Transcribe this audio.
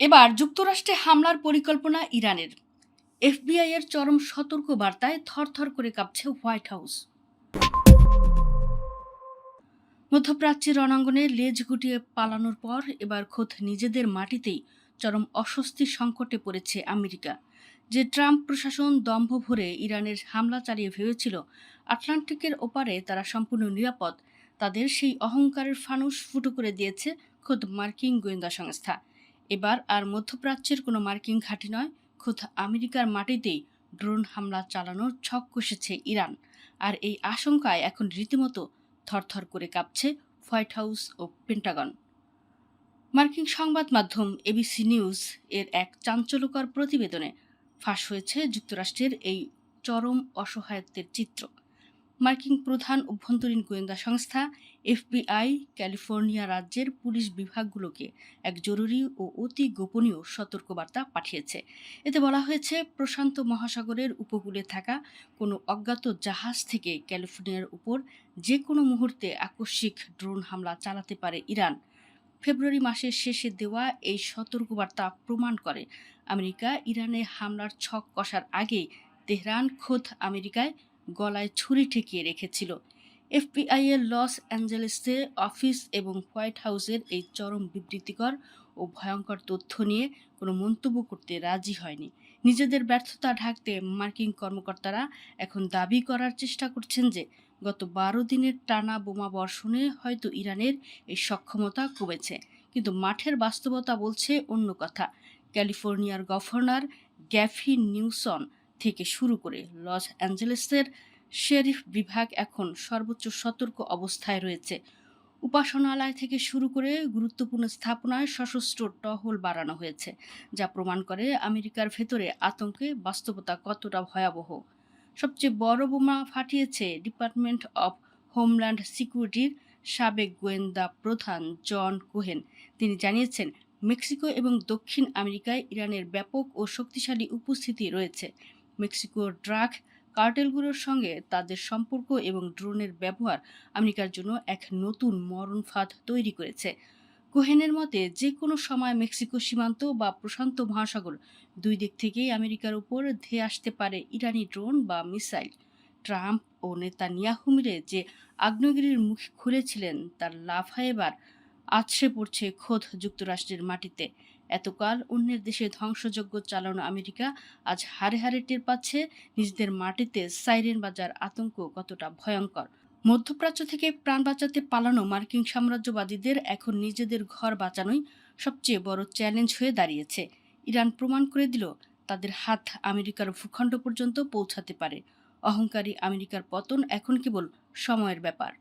এবার যুক্তরাষ্ট্রে হামলার পরিকল্পনা ইরানের। এফবিআই এর চরম সতর্ক বার্তায় থরথর করে কাঁপছে হোয়াইট হাউস। মধ্যপ্রাচ্যের রণাঙ্গনে লেজ গুটিয়ে পালানোর পর এবার খোদ নিজেদের মাটিতেই চরম অস্বস্তির সংকটে পড়েছে আমেরিকা। যে ট্রাম্প প্রশাসন দম্ভ ভরে ইরানের হামলা চালিয়ে ভেবেছিল আটলান্টিকের ওপারে তারা সম্পূর্ণ নিরাপদ, তাদের সেই অহংকারের ফানুস ফুটো করে দিয়েছে খোদ মার্কিন গোয়েন্দা সংস্থা। এবার আর মধ্যপ্রাচ্যের কোনো মার্কিন ঘাঁটি নয়, খোদ আমেরিকার মাটিতেই ড্রোন হামলা চালানোর ছক কষেছে ইরান। আর এই আশঙ্কায় এখন রীতিমতো থরথর করে কাঁপছে হোয়াইট হাউস ও পেন্টাগন। মার্কিন সংবাদ মাধ্যম এবিসি নিউজ এর এক চাঞ্চল্যকর প্রতিবেদনে ফাঁস হয়েছে যুক্তরাষ্ট্রের এই চরম অসহায়ত্বের চিত্র। মার্কিন প্রধান অভ্যন্তরীণ গোয়েন্দা সংস্থা এফবিআই ক্যালিফোর্নিয়া রাজ্যের পুলিশ বিভাগগুলোকে এক জরুরি ও অতি গোপনীয় সতর্কবার্তা পাঠিয়েছে। এতে বলা হয়েছে, প্রশান্ত মহাসাগরের উপকূলে থাকা কোনো অজ্ঞাত জাহাজ থেকে ক্যালিফোর্নিয়ার উপর যে কোনো মুহূর্তে আকস্মিক ড্রোন হামলা চালাতে পারে ইরান। ফেব্রুয়ারি মাসের শেষে দেওয়া এই সতর্কবার্তা প্রমাণ করে আমেরিকা ইরানে হামলার ছক কষার আগেই তেহরান খোদ আমেরিকায় গলায় ছুরি ঠেকিয়ে রেখেছিল। এফবিআই এর লস অ্যাঞ্জেলেসে অফিস এবং হোয়াইট হাউসের এই চরম বিবৃতিকর ও ভয়ঙ্কর তথ্য নিয়ে কোনো মন্তব্য করতে রাজি হয়নি। নিজেদের ব্যর্থতা ঢাকতে মার্কিন কর্মকর্তারা এখন দাবি করার চেষ্টা করছেন যে গত ১২ দিনের টানা বোমা বর্ষণে হয়তো ইরানের এই সক্ষমতা কমেছে, কিন্তু মাঠের বাস্তবতা বলছে অন্য কথা। ক্যালিফোর্নিয়ার গভর্নর গ্যাভিন নিউসম থেকে শুরু করে লস অ্যাঞ্জেলেসের শেরিফ বিভাগ এখন সর্বোচ্চ সতর্ক অবস্থায় রয়েছে। উপাসনালয় থেকে শুরু করে গুরুত্বপূর্ণ স্থাপনায় সশস্ত্র টহল বাড়ানো হয়েছে, যা প্রমাণ করে আমেরিকার ভেতরে আতঙ্কে বাস্তবতা কতটা ভয়াবহ। সবচেয়ে বড় বোমা ফাটিয়েছে ডিপার্টমেন্ট অব হোমল্যান্ড সিকিউরিটির সাবেক গোয়েন্দা প্রধান জন কোহেন। তিনি জানিয়েছেন, মেক্সিকো এবং দক্ষিণ আমেরিকায় ইরানের ব্যাপক ও শক্তিশালী উপস্থিতি রয়েছে। মেক্সিকোর ড্রাগ কার্টেলগুলোর সঙ্গে তাদের সম্পর্ক এবং ড্রোনের ব্যবহার আমেরিকার জন্য এক নতুন মরণ ফাঁদ তৈরি করেছে। কোহেনের মতে, যে কোনো সময় মেক্সিকো সীমান্ত বা প্রশান্ত মহাসাগর দুই দিক থেকেই আমেরিকার উপর ধেয়ে আসতে পারে ইরানি ড্রোন বা মিসাইল। ট্রাম্প ও নেতানিয়াহু মিলে যে আগ্নেয়গিরির মুখ খুলেছিলেন তার লাফা এবার আছড়ে পড়ছে খোদ যুক্তরাষ্ট্রের মাটিতে। এতকাল অন্যের দেশে ধ্বংসযজ্ঞ চালানো আমেরিকা আজ হাড়ে হাড়ে টের পাচ্ছে নিজেদের মাটিতে সাইরেন বাজার আতঙ্ক কতটা ভয়ঙ্কর। মধ্যপ্রাচ্য থেকে প্রাণ বাঁচাতে পালানো মার্কিন সাম্রাজ্যবাদীদের এখন নিজেদের ঘর বাঁচানোই সবচেয়ে বড় চ্যালেঞ্জ হয়ে দাঁড়িয়েছে। ইরান প্রমাণ করে দিল তাদের হাত আমেরিকার ভূখণ্ড পর্যন্ত পৌঁছাতে পারে। অহংকারী আমেরিকার পতন এখন কেবল সময়ের ব্যাপার।